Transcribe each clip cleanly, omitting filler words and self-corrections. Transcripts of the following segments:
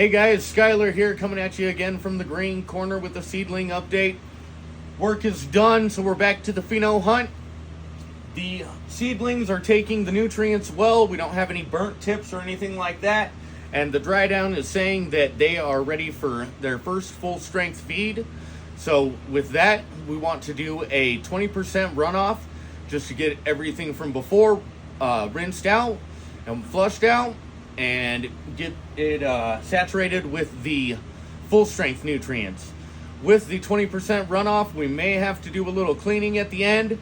Hey guys, Skylar here coming at you again from the green corner with the seedling update. Work is done, so we're back to the pheno hunt. The seedlings are taking the nutrients well. We don't have any burnt tips or anything like that. And the dry down is saying that they are ready for their first full strength feed. So with that, we want to do a 20% runoff just to get everything from before rinsed out and flushed out, and get it saturated with the full strength nutrients. With the 20% runoff, we may have to do a little cleaning at the end.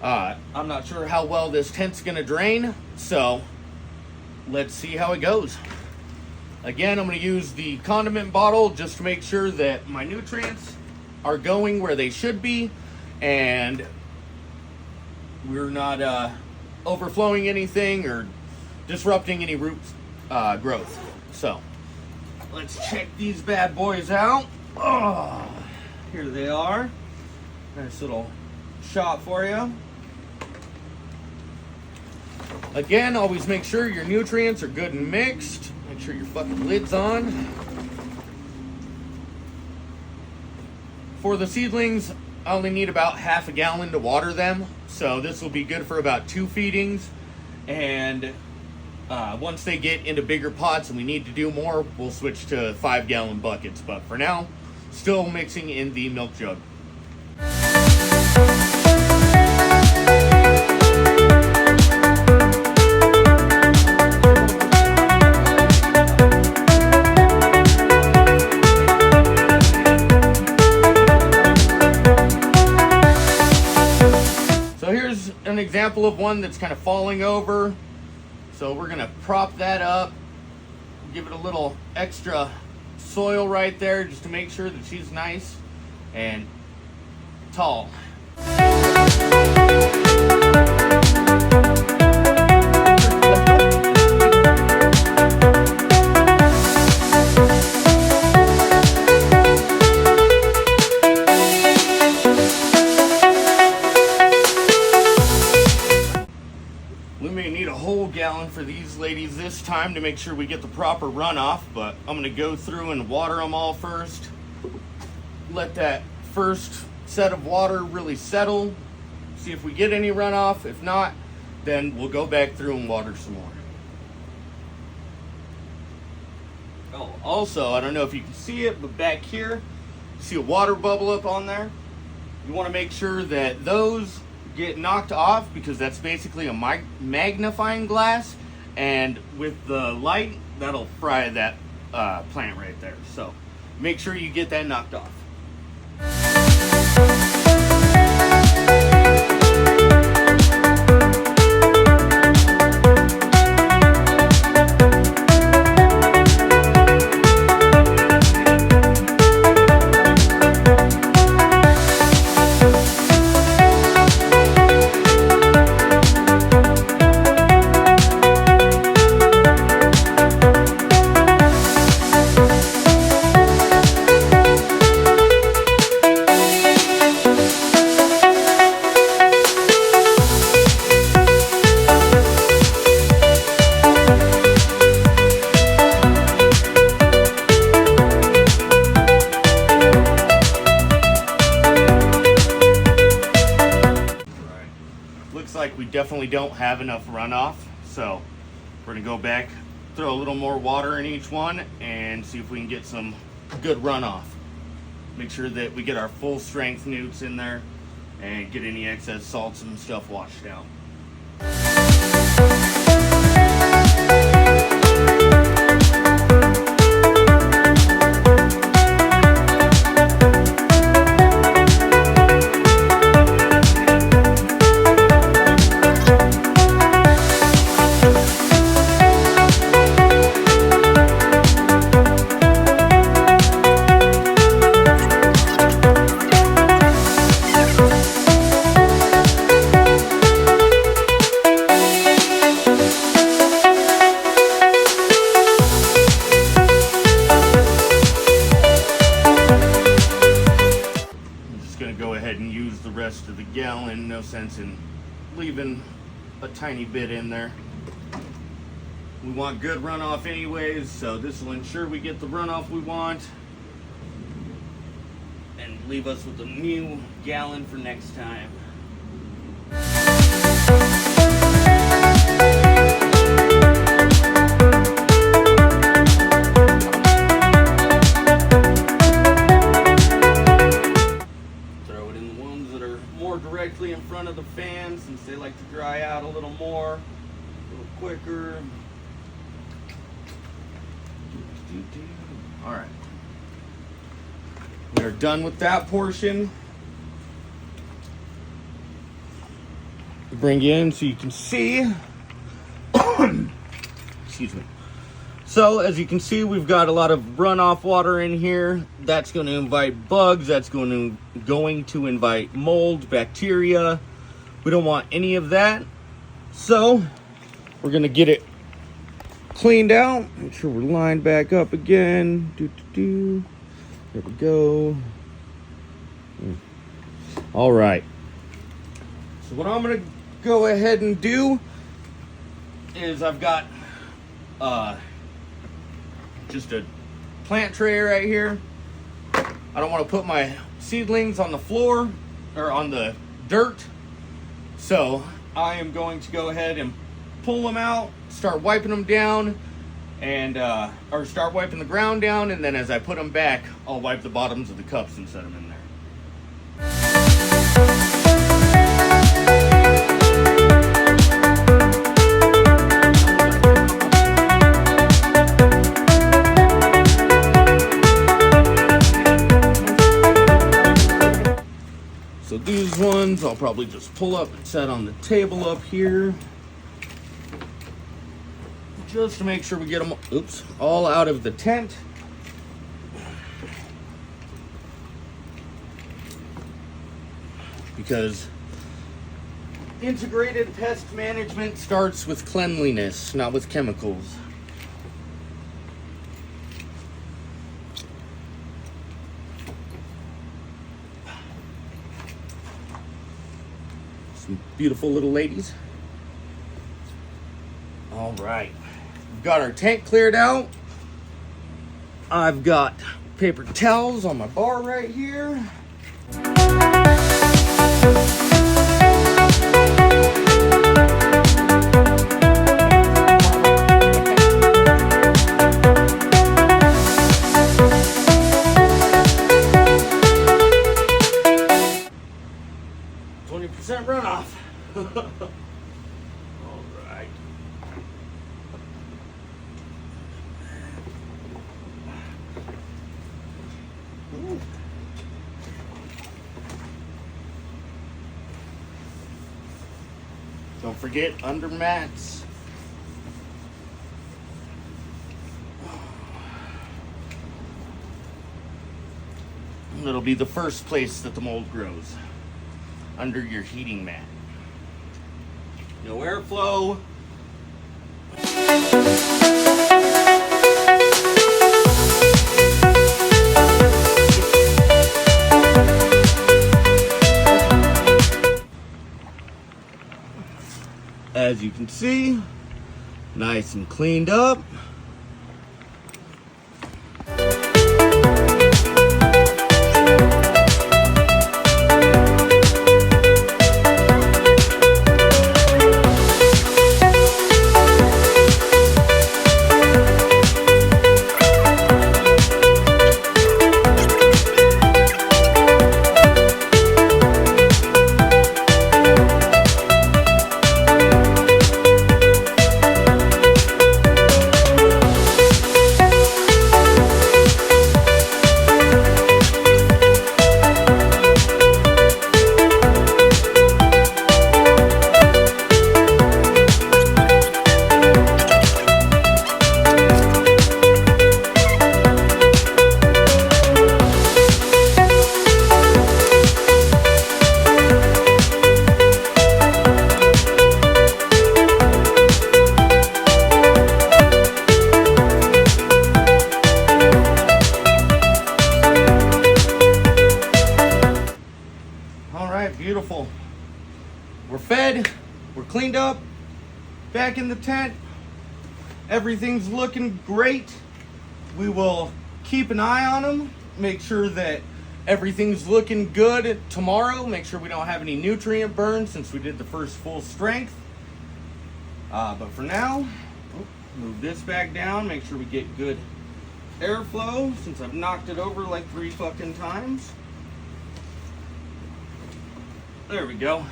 I'm not sure how well this tent's gonna drain, so let's see how it goes. Again, I'm gonna use the condiment bottle just to make sure that my nutrients are going where they should be and we're not overflowing anything or disrupting any root growth. So let's check these bad boys out. Oh, here they are. Nice little shot for you. Again, always make sure your nutrients are good and mixed. Make sure your fucking lid's on. For the seedlings, I only need about half a gallon to water them, so this will be good for about 2 feedings. And once they get into bigger pots and we need to do more, we'll switch to 5-gallon buckets. But for now, still mixing in the milk jug. So here's an example of one that's kind of falling over. So we're gonna prop that up, give it a little extra soil right there just to make sure that she's nice and tall. We may need a whole gallon for these ladies this time to make sure we get the proper runoff, but I'm going to go through and water them all first. Let that first set of water really settle. See if we get any runoff. If not, then we'll go back through and water some more. Oh, also, I don't know if you can see it, but back here, you see a water bubble up on there? You want to make sure that those get knocked off, because that's basically a magnifying glass, and with the light that'll fry that plant right there. So make sure you get that knocked off. Looks like we definitely don't have enough runoff, so we're gonna go back, throw a little more water in each one, and see if we can get some good runoff. Make sure that we get our full strength newts in there and get any excess salts and stuff washed out. Rest of the gallon. No sense in leaving a tiny bit in there. We want good runoff anyways, so this will ensure we get the runoff we want and leave us with a new gallon for next time. Throw it in the ones that are more directly in front of the fan since they like to dry out a little more, a little quicker. All right, we are done with that portion. Bring you in so you can see. Excuse me. So as you can see, we've got a lot of runoff water in here. That's going to invite bugs. That's going to invite mold, bacteria. We don't want any of that. So we're going to get it cleaned out. Make sure we're lined back up again. There we go. All right. So what I'm going to go ahead and do is I've got just a plant tray right here. I don't want to put my seedlings on the floor or on the dirt. So I am going to go ahead and pull them out, start wiping them down, and or start wiping the ground down, and then as I put them back, I'll wipe the bottoms of the cups and set them in there. So these ones I'll probably just pull up and set on the table up here, just to make sure we get them, all out of the tent. Because integrated pest management starts with cleanliness, not with chemicals. Some beautiful little ladies. All right. We've got our tank cleared out. I've got paper towels on my bar right here. 20% runoff. All right. Ooh. Don't forget under mats. It'll be the first place that the mold grows, under your heating mat. No airflow. As you can see, nice and cleaned up. Beautiful. We're fed, we're cleaned up, back in the tent, everything's looking great. We will keep an eye on them, make sure that everything's looking good tomorrow, make sure we don't have any nutrient burn since we did the first full strength. But for now, move this back down, make sure we get good airflow since I've knocked it over like 3 fucking times. There we go.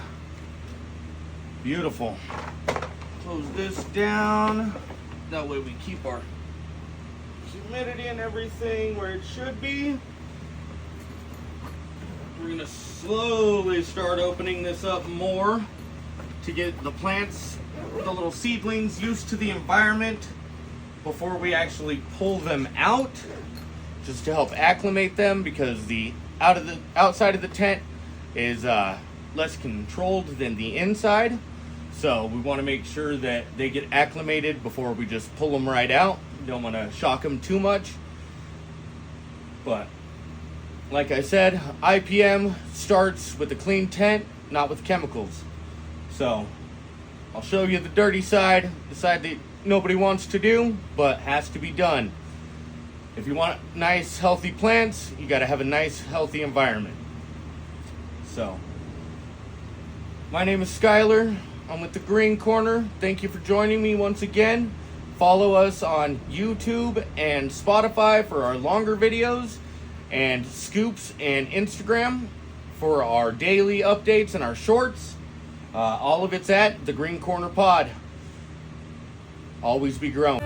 Beautiful. Close this down. That way we keep our humidity and everything where it should be. We're gonna slowly start opening this up more to get the plants, the little seedlings, used to the environment before we actually pull them out, just to help acclimate them, because the outside of the tent is less controlled than the inside. So we want to make sure that they get acclimated before we just pull them right out. Don't want to shock them too much. But like I said, IPM starts with a clean tent, not with chemicals. So I'll show you the dirty side, the side that nobody wants to do, but has to be done. If you want nice, healthy plants, you got to have a nice, healthy environment. So, my name is Skylar. I'm with the Green Corner. Thank you for joining me once again. Follow us on YouTube and Spotify for our longer videos, and Scoops and Instagram for our daily updates and our shorts. All of it's at the Green Corner Pod. Always be growing.